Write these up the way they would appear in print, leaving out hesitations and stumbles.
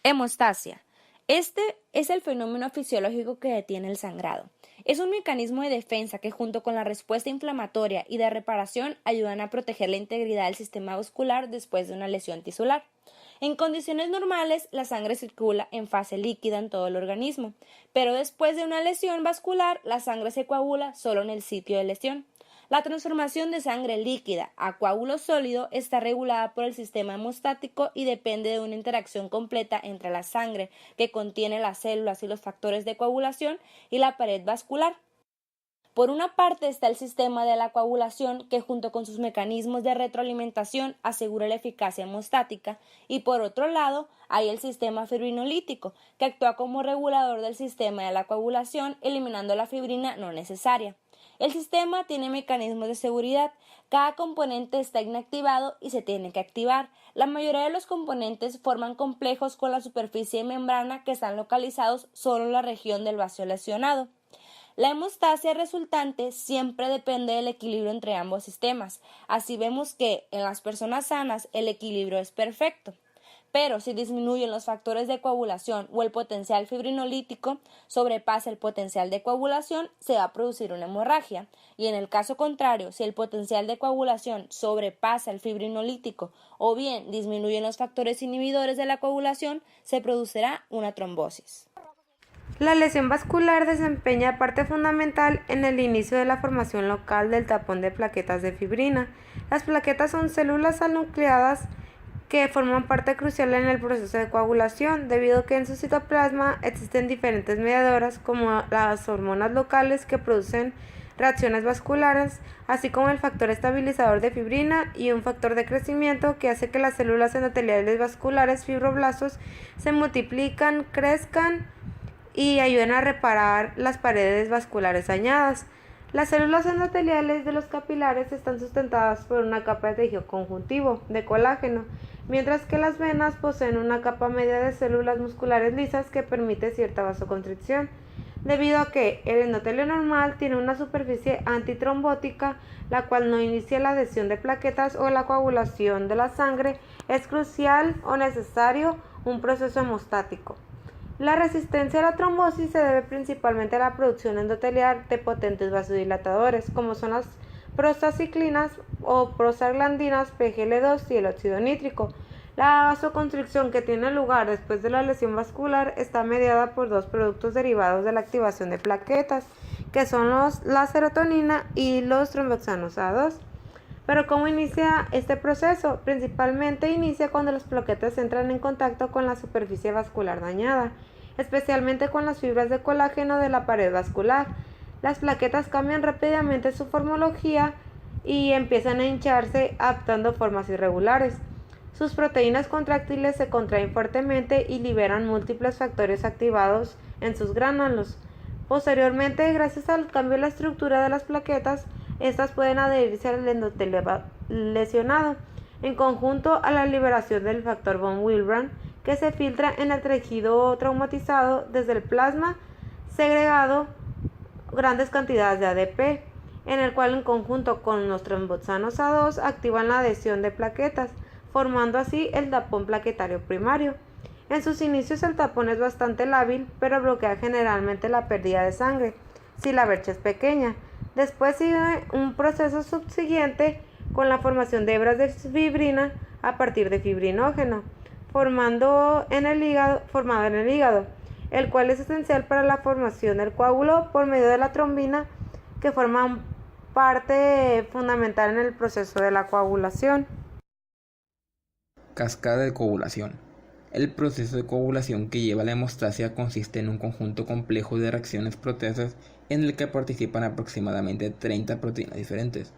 Hemostasia. Este es el fenómeno fisiológico que detiene el sangrado. Es un mecanismo de defensa que junto con la respuesta inflamatoria y de reparación ayudan a proteger la integridad del sistema vascular después de una lesión tisular. En condiciones normales, la sangre circula en fase líquida en todo el organismo, pero después de una lesión vascular, la sangre se coagula solo en el sitio de lesión. La transformación de sangre líquida a coágulo sólido está regulada por el sistema hemostático y depende de una interacción completa entre la sangre, que contiene las células y los factores de coagulación, y la pared vascular. Por una parte está el sistema de la coagulación, que junto con sus mecanismos de retroalimentación asegura la eficacia hemostática, y por otro lado hay el sistema fibrinolítico, que actúa como regulador del sistema de la coagulación, eliminando la fibrina no necesaria. El sistema tiene mecanismos de seguridad. Cada componente está inactivado y se tiene que activar. La mayoría de los componentes forman complejos con la superficie de membrana que están localizados solo en la región del vacío lesionado. La hemostasia resultante siempre depende del equilibrio entre ambos sistemas. Así vemos que en las personas sanas el equilibrio es perfecto. Pero si disminuyen los factores de coagulación o el potencial fibrinolítico sobrepasa el potencial de coagulación, se va a producir una hemorragia. Y en el caso contrario, si el potencial de coagulación sobrepasa el fibrinolítico o bien disminuyen los factores inhibidores de la coagulación, se producirá una trombosis. La lesión vascular desempeña parte fundamental en el inicio de la formación local del tapón de plaquetas de fibrina. Las plaquetas son células anucleadas que forman parte crucial en el proceso de coagulación, debido a que en su citoplasma existen diferentes mediadoras como las hormonas locales que producen reacciones vasculares, así como el factor estabilizador de fibrina y un factor de crecimiento que hace que las células endoteliales vasculares fibroblastos se multiplican, crezcan y ayuden a reparar las paredes vasculares dañadas. Las células endoteliales de los capilares están sustentadas por una capa de tejido conjuntivo de colágeno, mientras que las venas poseen una capa media de células musculares lisas que permite cierta vasoconstricción. Debido a que el endotelio normal tiene una superficie antitrombótica, la cual no inicia la adhesión de plaquetas o la coagulación de la sangre, es crucial o necesario un proceso hemostático. La resistencia a la trombosis se debe principalmente a la producción endotelial de potentes vasodilatadores, como son las prostaciclinas o prostaglandinas PGL2 y el óxido nítrico. La vasoconstricción que tiene lugar después de la lesión vascular está mediada por dos productos derivados de la activación de plaquetas, que son la serotonina y los tromboxanos A2. Pero ¿cómo inicia este proceso? Principalmente inicia cuando las plaquetas entran en contacto con la superficie vascular dañada, especialmente con las fibras de colágeno de la pared vascular. Las plaquetas cambian rápidamente su formología y empiezan a hincharse adoptando formas irregulares. Sus proteínas contráctiles se contraen fuertemente y liberan múltiples factores activados en sus gránulos. Posteriormente, gracias al cambio de la estructura de las plaquetas, estas pueden adherirse al endotelio lesionado, en conjunto a la liberación del factor von Willebrand, que se filtra en el tejido traumatizado desde el plasma, segregado grandes cantidades de ADP, en el cual en conjunto con los tromboxanos A2 activan la adhesión de plaquetas, formando así el tapón plaquetario primario. En sus inicios el tapón es bastante lábil, pero bloquea generalmente la pérdida de sangre, si la brecha es pequeña. Después sigue un proceso subsiguiente con la formación de hebras de fibrina a partir de fibrinógeno, formado en el hígado, el cual es esencial para la formación del coágulo por medio de la trombina, que forma parte fundamental en el proceso de la coagulación. Cascada de coagulación. El proceso de coagulación que lleva la hemostasia consiste en un conjunto complejo de reacciones proteasas en el que participan aproximadamente 30 proteínas diferentes.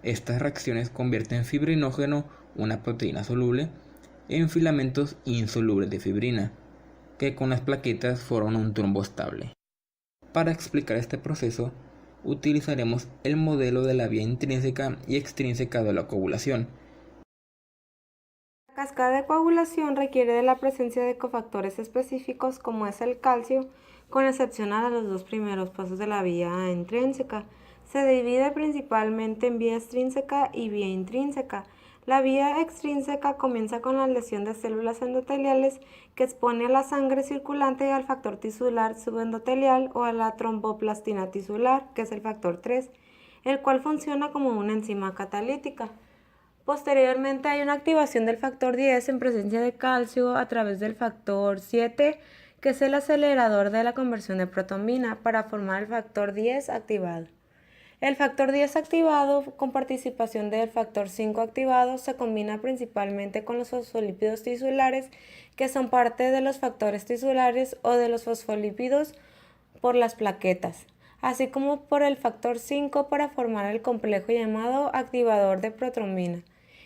Estas reacciones convierten fibrinógeno, una proteína soluble, en filamentos insolubles de fibrina, que con las plaquetas forman un trombo estable. Para explicar este proceso, utilizaremos el modelo de la vía intrínseca y extrínseca de la coagulación. La cascada de coagulación requiere de la presencia de cofactores específicos como es el calcio, con excepción a los dos primeros pasos de la vía intrínseca. Se divide principalmente en vía extrínseca y vía intrínseca. La vía extrínseca comienza con la lesión de células endoteliales que expone a la sangre circulante al factor tisular subendotelial o a la tromboplastina tisular, que es el factor 3, el cual funciona como una enzima catalítica. Posteriormente hay una activación del factor 10 en presencia de calcio a través del factor 7, que es el acelerador de la conversión de protrombina para formar el factor 10 activado. El factor 10 activado, con participación del factor 5 activado, se combina principalmente con los fosfolípidos tisulares, que son parte de los factores tisulares o de los fosfolípidos por las plaquetas, así como por el factor 5 para formar el complejo llamado activador de protrombina,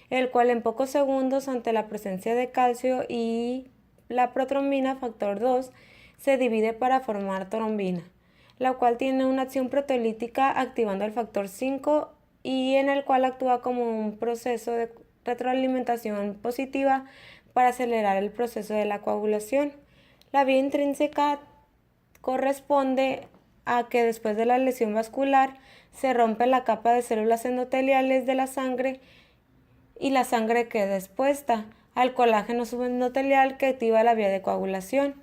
el cual en pocos segundos, ante la presencia de calcio y la protrombina factor 2, se divide para formar trombina, la cual tiene una acción proteolítica activando el factor 5 y en el cual actúa como un proceso de retroalimentación positiva para acelerar el proceso de la coagulación. La vía intrínseca corresponde a que después de la lesión vascular se rompe la capa de células endoteliales de la sangre y la sangre queda expuesta al colágeno subendotelial que activa la vía de coagulación.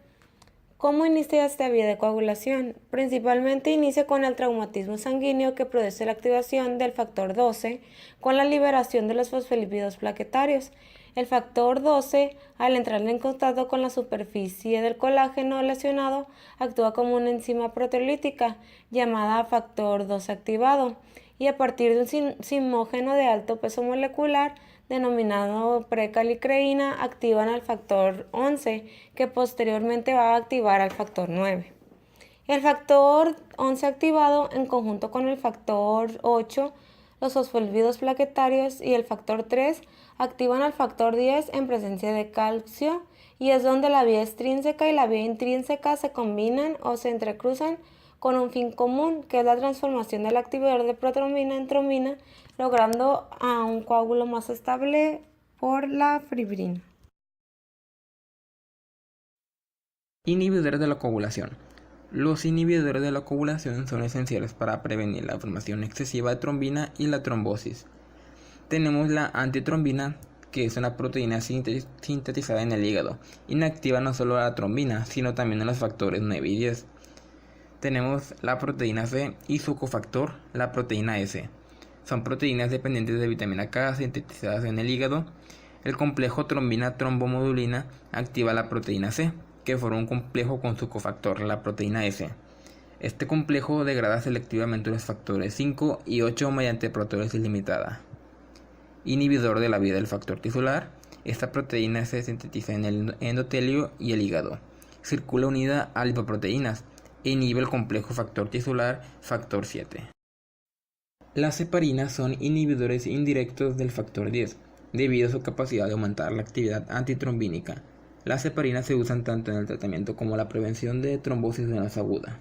¿Cómo inicia esta vía de coagulación? Principalmente inicia con el traumatismo sanguíneo que produce la activación del factor 12 con la liberación de los fosfolípidos plaquetarios. El factor 12, al entrar en contacto con la superficie del colágeno lesionado, actúa como una enzima proteolítica llamada factor 2 activado y a partir de un simógeno de alto peso molecular denominado precalicreína activan al factor 11, que posteriormente va a activar al factor 9. El factor 11 activado, en conjunto con el factor 8, los fosfolípidos plaquetarios y el factor 3, activan al factor 10 en presencia de calcio y es donde la vía extrínseca y la vía intrínseca se combinan o se entrecruzan con un fin común, que es la transformación del activador de protrombina en trombina, logrando a un coágulo más estable por la fibrina. Inhibidores de la coagulación. Los inhibidores de la coagulación son esenciales para prevenir la formación excesiva de trombina y la trombosis. Tenemos la antitrombina, que es una proteína sintetizada en el hígado. Inactiva no solo a la trombina, sino también a los factores 9 y 10. Tenemos la proteína C y su cofactor, la proteína S. Son proteínas dependientes de vitamina K sintetizadas en el hígado. El complejo trombina-trombomodulina activa la proteína C, que forma un complejo con su cofactor, la proteína S. Este complejo degrada selectivamente los factores 5 y 8 mediante proteólisis limitada. Inhibidor de la vía del factor tisular. Esta proteína se sintetiza en el endotelio y el hígado. Circula unida a lipoproteínas e inhibe el complejo factor tisular factor 7. Las heparinas son inhibidores indirectos del factor 10, debido a su capacidad de aumentar la actividad antitrombínica. Las heparinas se usan tanto en el tratamiento como la prevención de trombosis venosa aguda.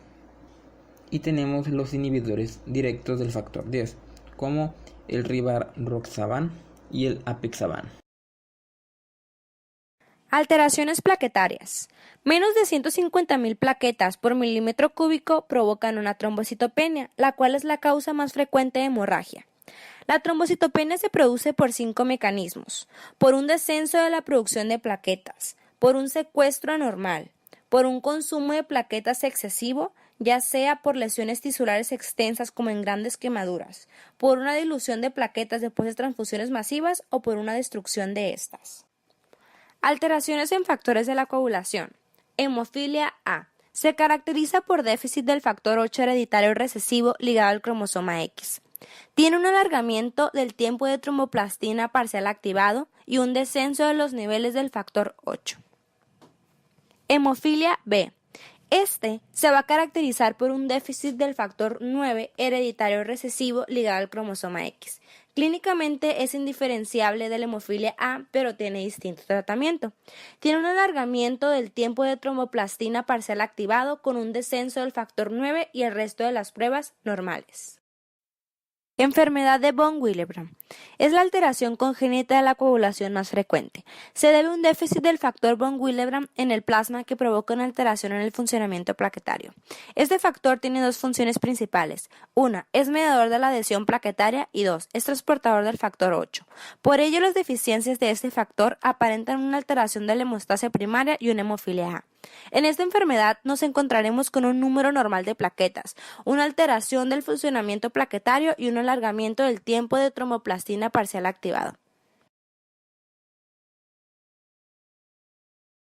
Y tenemos los inhibidores directos del factor 10, como el rivaroxaban y el apixaban. Alteraciones plaquetarias. Menos de 150.000 plaquetas por milímetro cúbico provocan una trombocitopenia, la cual es la causa más frecuente de hemorragia. La trombocitopenia se produce por 5 mecanismos: por un descenso de la producción de plaquetas, por un secuestro anormal, por un consumo de plaquetas excesivo, ya sea por lesiones tisulares extensas como en grandes quemaduras, por una dilución de plaquetas después de transfusiones masivas o por una destrucción de estas. Alteraciones en factores de la coagulación. Hemofilia A. Se caracteriza por déficit del factor 8 hereditario recesivo ligado al cromosoma X. Tiene un alargamiento del tiempo de tromboplastina parcial activado y un descenso de los niveles del factor 8. Hemofilia B. Este se va a caracterizar por un déficit del factor 9 hereditario recesivo ligado al cromosoma X. Clínicamente es indiferenciable de la hemofilia A, pero tiene distinto tratamiento. Tiene un alargamiento del tiempo de tromboplastina parcial activado con un descenso del factor 9 y el resto de las pruebas normales. Enfermedad de von Willebrand. Es la alteración congénita de la coagulación más frecuente. Se debe a un déficit del factor von Willebrand en el plasma que provoca una alteración en el funcionamiento plaquetario. Este factor tiene dos funciones principales. Una, es mediador de la adhesión plaquetaria y dos, es transportador del factor 8. Por ello, las deficiencias de este factor aparentan una alteración de la hemostasia primaria y una hemofilia A. En esta enfermedad nos encontraremos con un número normal de plaquetas, una alteración del funcionamiento plaquetario y un alargamiento del tiempo de tromboplastina parcial activado.